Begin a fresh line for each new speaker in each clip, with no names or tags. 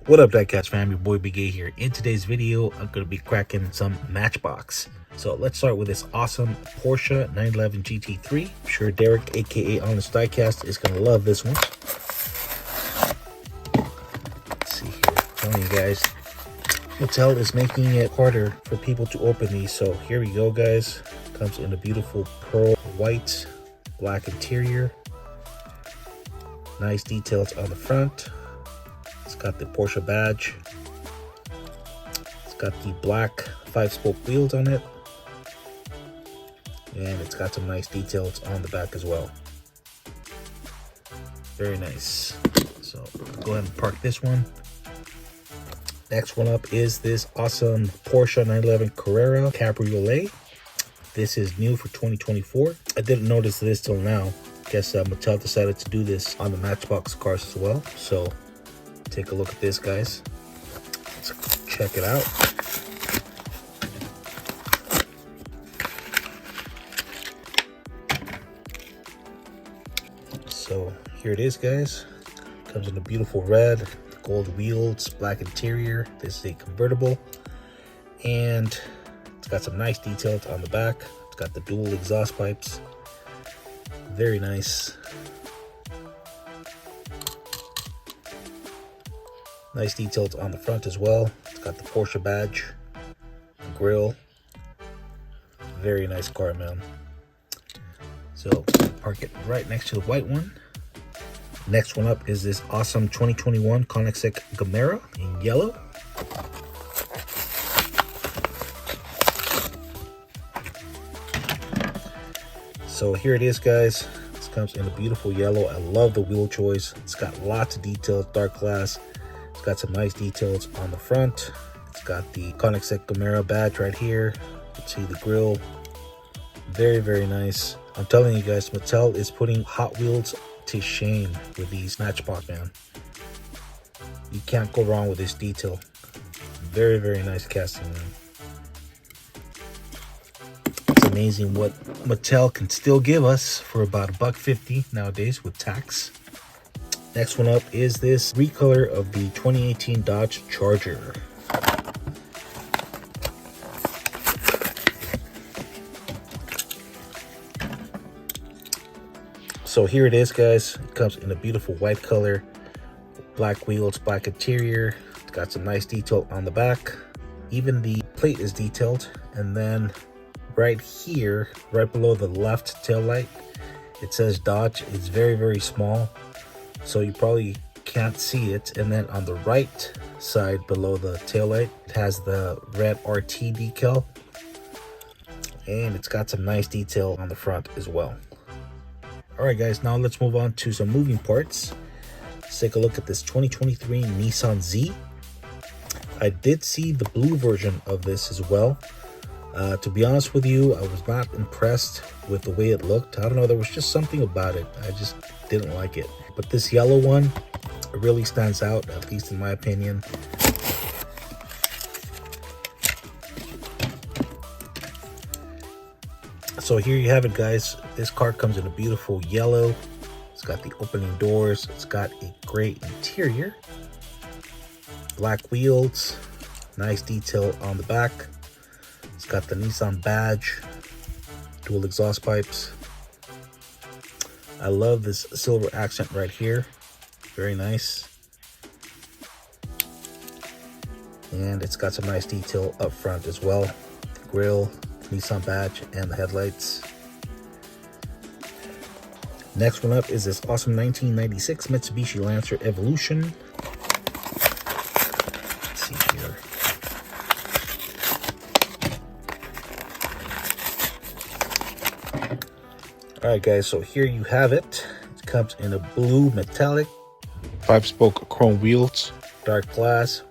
What up, Diecast Fam? Your boy Big A here. In today's video, I'm going to be cracking some Matchbox. So let's start with this awesome Porsche 911 GT3. I'm sure Derek, aka Honest Diecast, is going to love this one. Let's see here. I'm telling you guys, Mattel is making it harder for people to open these. So here we go, guys. Comes in a beautiful pearl white, black interior. Nice details on the front. It's got the Porsche badge. It's got the black 5-spoke wheels on it. And it's got some nice details on the back as well. Very nice. So go ahead and park this one. Next one up is this awesome Porsche 911 Carrera Cabriolet. This is new for 2024. I didn't notice this till now. Guess Mattel decided to do this on the Matchbox cars as well. So take a look at this, guys. Let's check it out. So here it is, guys. Comes in a beautiful red, gold wheels, black interior. This is a convertible, and it's got some nice details on the back. It's got the dual exhaust pipes. Very nice. Nice details on the front as well. It's got the Porsche badge, grille. Very nice car, man. So park it right next to the white one. Next one up is this awesome 2021 Koenigsegg Gamera in yellow. So here it is, guys. This comes in a beautiful yellow. I love the wheel choice. It's got lots of details, dark glass. It's got some nice details on the front. It's got the Koenigsegg Gamera badge right here. You can see the grille. Very, very nice. I'm telling you guys, Mattel is putting Hot Wheels to shame with these Matchbox, man. You can't go wrong with this detail. Very, very nice casting, man. It's amazing what Mattel can still give us for about $1.50 nowadays with tax. Next one up is this recolor of the 2018 Dodge Charger. So here it is, guys. It comes in a beautiful white color, black wheels, black interior. It's got some nice detail on the back. Even the plate is detailed. And then right here, right below the left tail light, it says Dodge. It's very, very small, so you probably can't see it. And then on the right side below the tail light, it has the red RT decal. And it's got some nice detail on the front as well. Alright guys, now let's move on to some moving parts. Let's take a look at this 2023 Nissan Z. I did see the blue version of this as well. To be honest with you, I was not impressed with the way it looked. I don't know, there was just something about it. I just didn't like it. But this yellow one really stands out, at least in my opinion. So here you have it, guys. This car comes in a beautiful yellow. It's got the opening doors. It's got a gray interior. Black wheels. Nice detail on the back. It's got the Nissan badge. Dual exhaust pipes. I love this silver accent right here. Very nice. And it's got some nice detail up front as well. The grille, Nissan badge, and the headlights. Next one up is this awesome 1996 Mitsubishi Lancer Evolution. Let's see here. Alright guys, so here you have it. It comes in a blue metallic, 5-spoke chrome wheels, dark glass.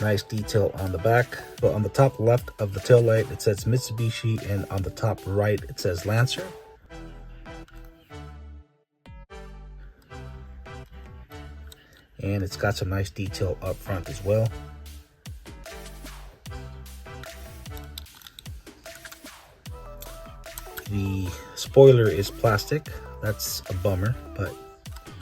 Nice detail on the back. But on the top left of the tail light, it says Mitsubishi, and on the top right, it says Lancer. And it's got some nice detail up front as well. The spoiler is plastic. That's a bummer, but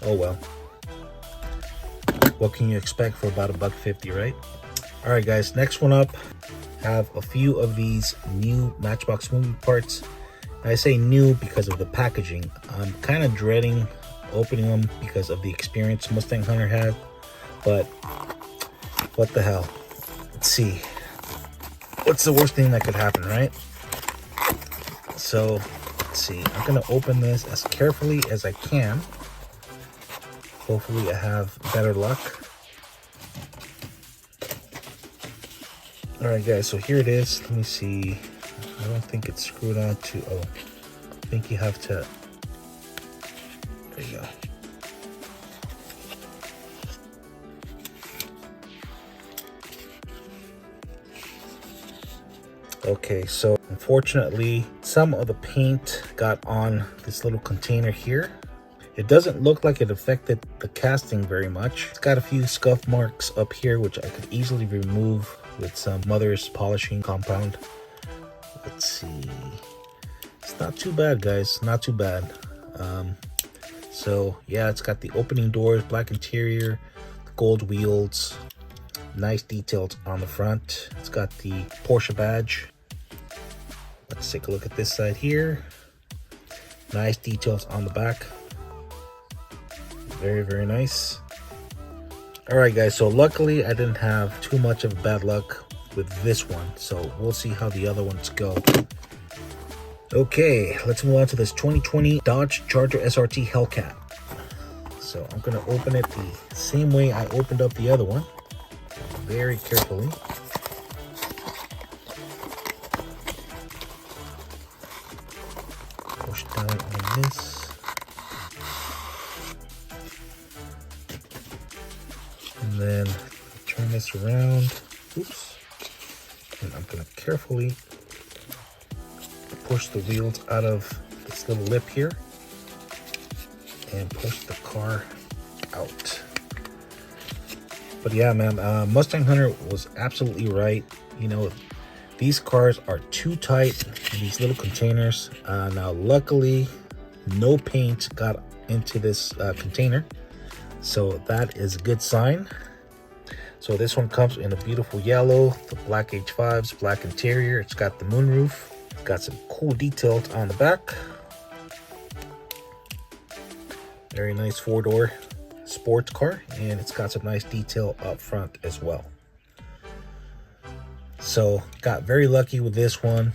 oh well. what can you expect for about $1.50, right? All right, guys, next one up, have a few of these new Matchbox movie parts. I say new because of the packaging. I'm kind of dreading opening them because of the experience Mustang Hunter had, but what the hell? Let's see. What's the worst thing that could happen, right? So, let's see. I'm gonna open this as carefully as I can. Hopefully I have better luck. All right, guys, so here it is. Let me see. I don't think it's screwed on to, oh, I think you have to, there you go. Okay, so unfortunately, some of the paint got on this little container here. It doesn't look like it affected the casting very much. It's got a few scuff marks up here, which I could easily remove with some Mother's polishing compound. Let's see. It's not too bad, guys. Not too bad. So yeah, it's got the opening doors, black interior, gold wheels, nice details on the front. It's got the Porsche badge. Let's take a look at this side here. Nice details on the back. Very, very nice. All right, guys, so luckily I didn't have too much of bad luck with this one, so we'll see how the other ones go. Okay, let's move on to this 2020 Dodge Charger SRT Hellcat. So I'm gonna open it the same way I opened up the other one, very carefully. Push down on this. And then turn this around. Oops. And I'm gonna carefully push the wheels out of this little lip here and push the car out. But yeah, man, Mustang Hunter was absolutely right. You know, these cars are too tight in these little containers. Now, luckily, no paint got into this container, so that is a good sign. So this one comes in a beautiful yellow, the black H5s, black interior. It's got the moonroof. It's got some cool details on the back. Very nice four-door sports car, and it's got some nice detail up front as well. So got very lucky with this one.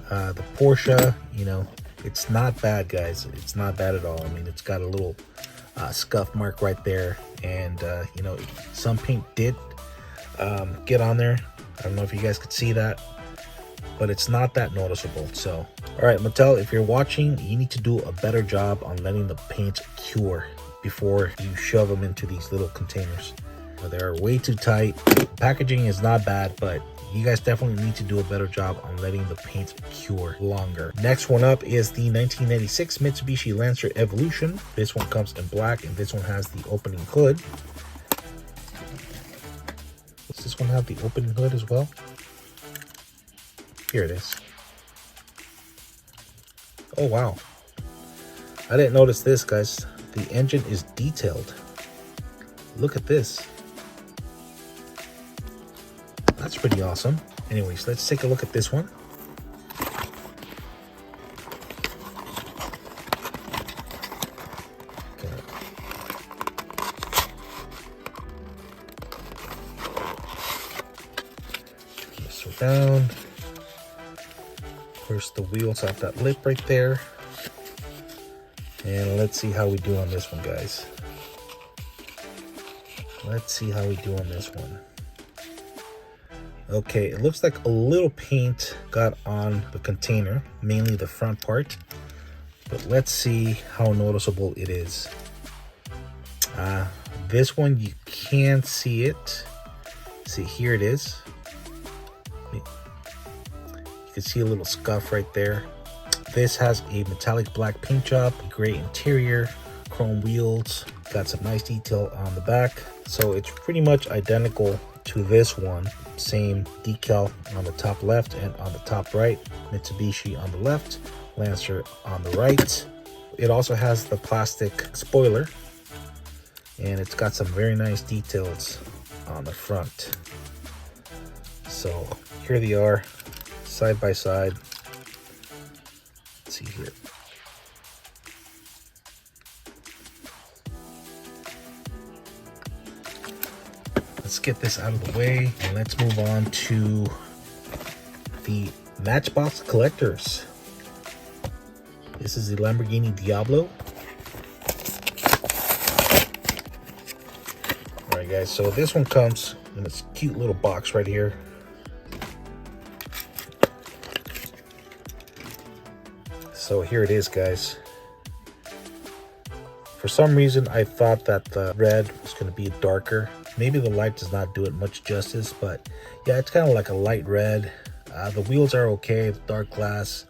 The Porsche, you know, it's not bad, guys. It's not bad at all. I mean, it's got a little scuff mark right there, and you know, some paint did get on there. I don't know if you guys could see that, but it's not that noticeable. So all right, Mattel, if you're watching, you need to do a better job on letting the paint cure before you shove them into these little containers. They're way too tight. The packaging is not bad, but you guys definitely need to do a better job on letting the paint cure longer. Next one up is the 1996 Mitsubishi Lancer Evolution. This one comes in black, and this one has the opening hood. Does this one have the opening hood as well? Here it is. Oh wow, I didn't notice this, guys. The engine is detailed. Look at this. That's pretty awesome. Anyways, let's take a look at this one. Okay. This one down. Push the wheels off that lip right there. And let's see how we do on this one, guys. Let's see how we do on this one. Okay, it looks like a little paint got on the container, mainly the front part. But let's see how noticeable it is. This one, you can see it. See, here it is. You can see a little scuff right there. This has a metallic black paint job, gray interior, chrome wheels, got some nice detail on the back. So it's pretty much identical to this one. Same decal on the top left and on the top right. Mitsubishi on the left, Lancer on the right. It also has the plastic spoiler. and it's got some very nice details on the front. So here they are, side by side. Let's see here. Let's get this out of the way and let's move on to the Matchbox collectors. This is the Lamborghini Diablo. Alright guys, so this one comes in this cute little box right here. So here it is, guys. For some reason I thought that the red was going to be darker. Maybe the light does not do it much justice, but yeah, it's kind of like a light red. The wheels are okay, dark glass.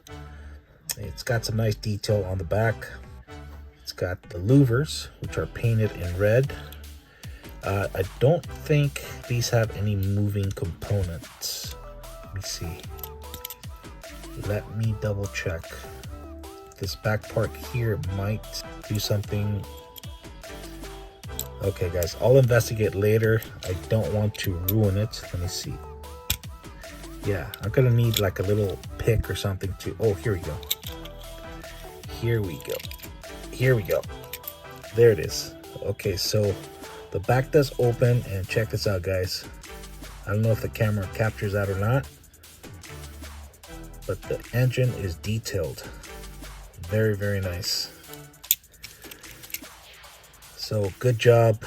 It's got some nice detail on the back. It's got the louvers, which are painted in red. I don't think these have any moving components. Let me see. Let me double check. This back part here might do something. Okay guys, I'll investigate later. I don't want to ruin it. Let me see. Yeah, I'm gonna need like a little pick or something to, oh, here we go. Here we go. Here we go. There it is. Okay, so the back does open, and check this out, guys. I don't know if the camera captures that or not, but the engine is detailed. Very, very nice. So good job,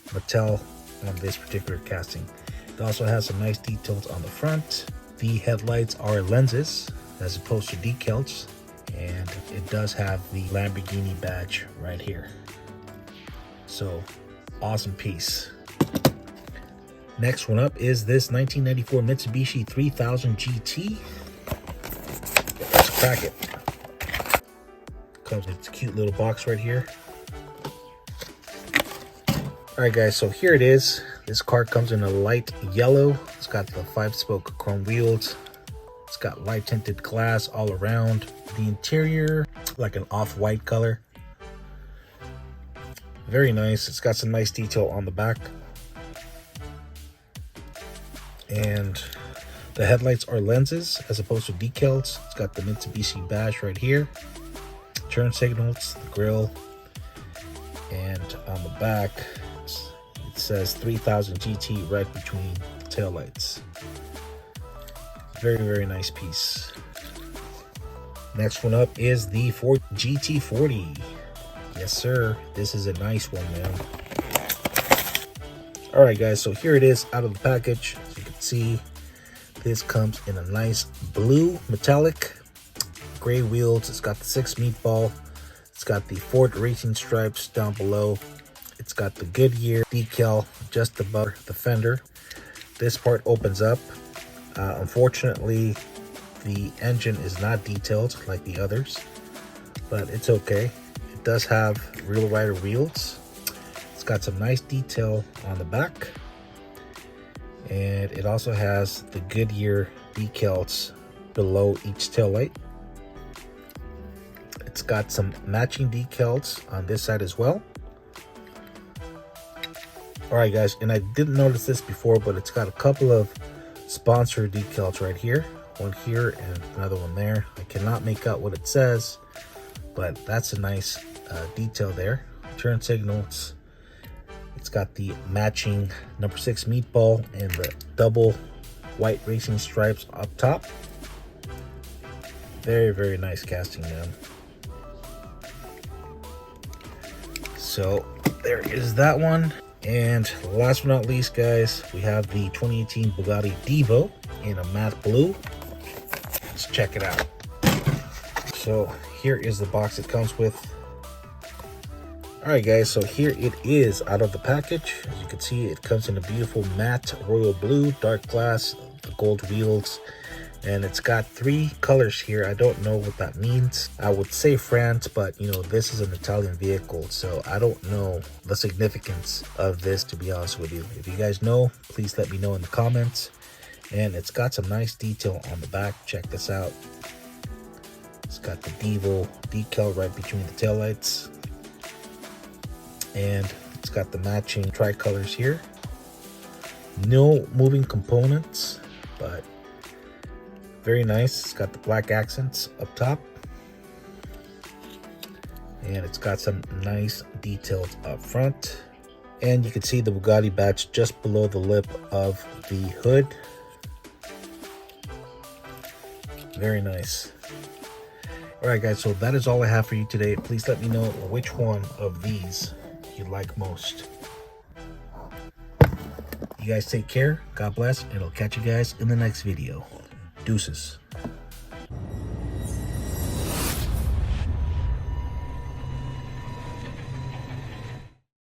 Mattel, on this particular casting. It also has some nice details on the front. The headlights are lenses as opposed to decals, and it does have the Lamborghini badge right here. So awesome piece. Next one up is this 1994 Mitsubishi 3000 GT. Let's crack it. Comes with a cute little box right here. Alright guys, so here it is. This car comes in a light yellow. It's got the 5-spoke chrome wheels. It's got light tinted glass all around. The interior, like an off-white color. Very nice. It's got some nice detail on the back. And the headlights are lenses as opposed to decals. It's got the Mitsubishi badge right here. Turn signals, the grille, and on the back it says 3000 GT right between the taillights. Very, very nice piece. Next one up is the Ford GT40. Yes sir, this is a nice one, man. Alright guys, so here it is out of the package. As you can see, this comes in a nice blue metallic, gray wheels. It's got the 6 meatball. It's got the Ford racing stripes down below. It's got the Goodyear decal just above the fender. This part opens up. Unfortunately, the engine is not detailed like the others, but it's okay. It does have real rider wheels. It's got some nice detail on the back, and it also has the Goodyear decals below each taillight. It's got some matching decals on this side as well. Alright guys, and I didn't notice this before, but it's got a couple of sponsor decals right here. One here and another one there. I cannot make out what it says, but that's a nice detail there. Turn signals. It's got the matching number 6 meatball and the double white racing stripes up top. Very, very nice casting, man. So there is that one. And last but not least, guys, we have the 2018 Bugatti Divo in a matte blue. Let's check it out. So here is the box it comes with. Alright guys, so here it is out of the package. As you can see, it comes in a beautiful matte royal blue, dark glass, the gold wheels, and it's got 3 colors here. I don't know what that means. I would say France, but you know, this is an Italian vehicle, so I don't know the significance of this, to be honest with you. If you guys know, please let me know in the comments. And it's got some nice detail on the back. Check this out. It's got the Divo decal right between the taillights. And it's got the matching tricolors here. No moving components, but very nice. It's got the black accents up top. And it's got some nice details up front. And you can see the Bugatti badge just below the lip of the hood. Very nice. Alright guys, so that is all I have for you today. Please let me know which one of these you like most. You guys take care, God bless, and I'll catch you guys in the next video. Deuces.